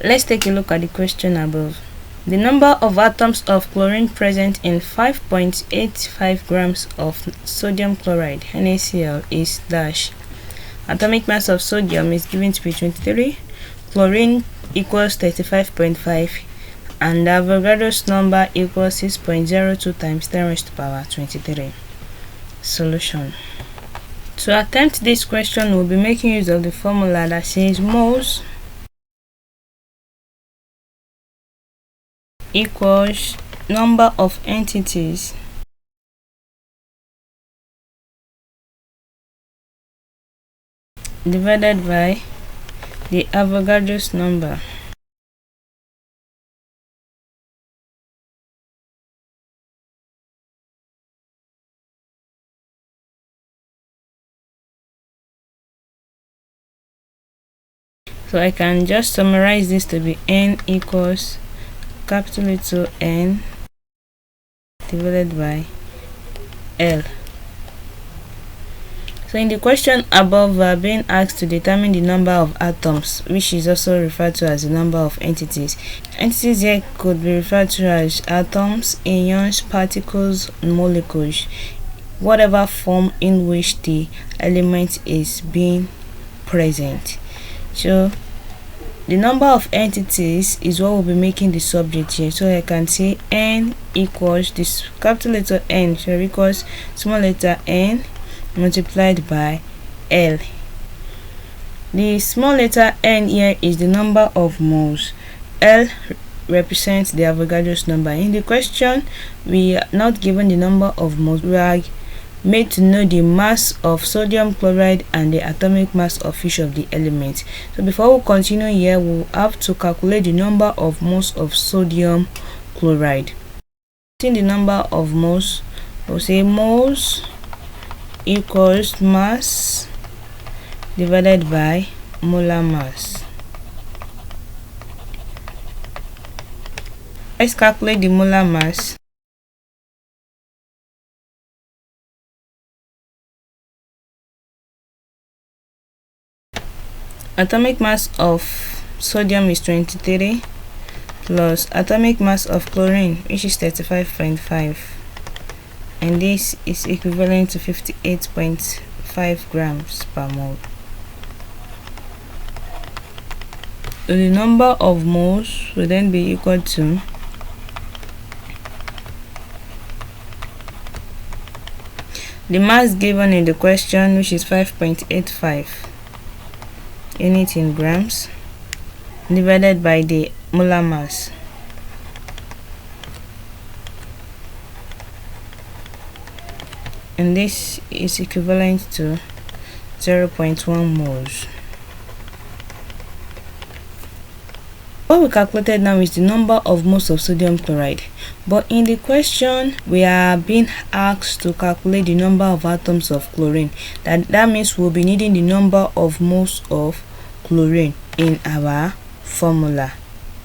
Let's take a look at the question above. The number of atoms of chlorine present in 5.85 grams of sodium chloride NaCl is dash. Atomic mass of sodium is given to be 23, chlorine equals 35.5, and the Avogadro's number equals 6.02 times 10 raised to the power 23. Solution. To attempt this question, we'll be making use of the formula that says moles equals number of entities divided by the Avogadro's number. So I can just summarize this to be n equals capital letter N divided by L. So in the question above, we are being asked to determine the number of atoms, which is also referred to as the number of entities. Entities here could be referred to as atoms, ions, particles, molecules, whatever form in which the element is being present. So the number of entities is what will be making the subject here. So I can say n equals this capital letter N, so equals small letter n multiplied by L. The small letter n here is the number of moles. L represents the Avogadro's number. In the question, we are not given the number of moles. We are made to know the mass of sodium chloride and the atomic mass of each of the elements. So before we continue here, we'll have to calculate the number of moles of sodium chloride. In the number of moles, we'll say moles equals mass divided by molar mass. Let's calculate the molar mass. Atomic mass of sodium is 23 plus atomic mass of chlorine, which is 35.5, and this is equivalent to 58.5 grams per mole. So the number of moles will then be equal to the mass given in the question, which is 5.85 unit in grams, divided by the molar mass. And this is equivalent to 0.1 moles. What we calculated now is the number of moles of sodium chloride, but in the question we are being asked to calculate the number of atoms of chlorine. That means we'll be needing the number of moles of chlorine in our formula.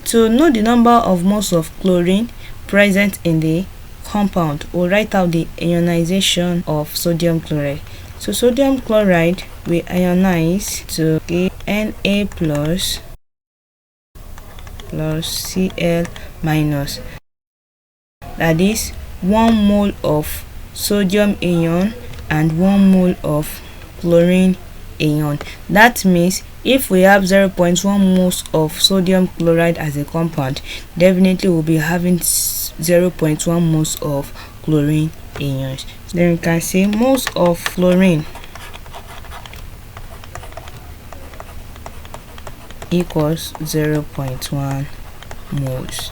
To know the number of moles of chlorine present in the compound, we'll write out the ionization of sodium chloride. So sodium chloride will ionize to Na plus Cl minus. That is 1 mole of sodium ion and 1 mole of chlorine ion. That means if we have 0.1 moles of sodium chloride as a compound, definitely we'll be having 0.1 moles of chlorine ions. Then we can say moles of chlorine equals 0.1 moles.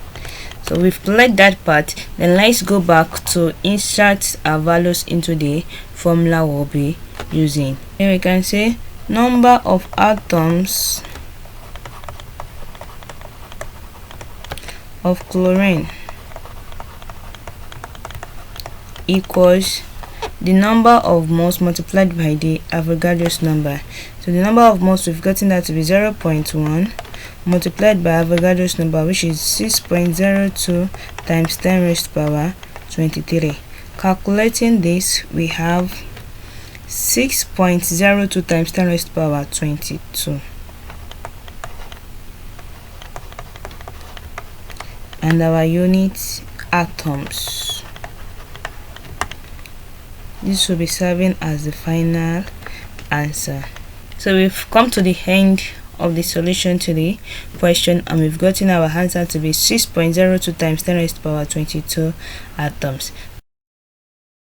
So we've played that part. Then let's go back to insert our values into the formula we'll be using. Then we can say number of atoms of chlorine equals the number of moles multiplied by the Avogadro's number. So the number of moles, we've gotten that to be 0.1 multiplied by Avogadro's number, which is 6.02 times 10 raised to the power 23. Calculating this, we have 6.02 times 10 raised to the power 22. and our unit atoms. This will be serving as the final answer. So we've come to the end of the solution to the question, and we've gotten our answer to be 6.02 times 10 raised to the power 22 atoms.